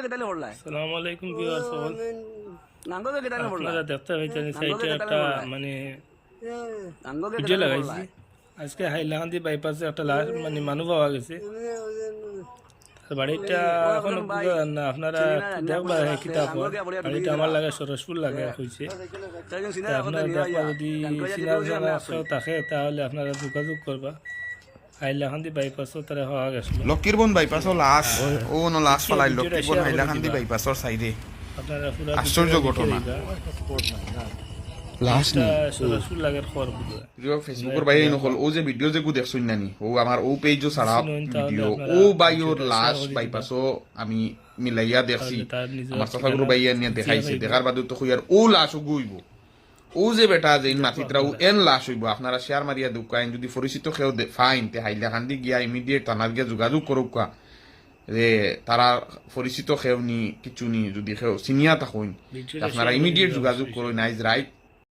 কেটালে পড়লাই আসসালামু আলাইকুম viewers all নাঙ্গো তো কেটালে পড়লাই আপনারা দেখতে পাচ্ছেন সাইডে একটা মানে নাঙ্গো ভিডিও কেটালে লাগাইছি পড়লাই আজকে হাইলাকান্দি বাইপাসে একটা লাশ মানে মানুষ পাওয়া গেছে আর বাড়িটা এখনো বুঝা যান না আপনারা দেখবা কিতা বাড়িটা আমার লাগে সরসপুর লাগে হয়েছে চারজন সিনা আপনারা দেখবা যদি চিনার জানা কেউ থাকে তাহলে আপনারা যোগাযোগ করবা হাইলাকান্দি বাইপাসও তারা হওয়া গেছিল লক্ষ্মীরবন বাইপাসও লাশ ও ন লাশ পালাই লক্ষ্মীরবন হাইলাকান্দি বাইপাসর সাইডে আপনারা পুরা আশ্চর্য ঘটনা লাশ নি সরসপুর লাগে খবর বুঝা ফেসবুকের বাইরে নকল ও যে ভিডিও যে দেখছুন নানি ও আমার ও পেজও ছাড়া ভিডিও ও বাইওর লাশ বাইপাসও আমি মিলাইয়া দেখছি আমার সফাগুলো বাইয়া নিয়ে দেখাইছে দেখার বাদে তো কইয়ার ও লাশ গুইব ও যে বেটা যে মাটিত্রা ও এন লাশ হইব আপনারা শেয়ার মারিয়া দুকাইন যদি পরিচিত কেউ ফাইন তে হাইলাকান্দি গিয়া ইমিডিয়েট থানার গিয়া যোগাযোগ করুক যে তারা পরিচিত কেউ নি কিছু নি যদি কেউ সিনিয়া থাকুন আপনারা ইমিডিয়েট যোগাযোগ করুন আইজ রাইট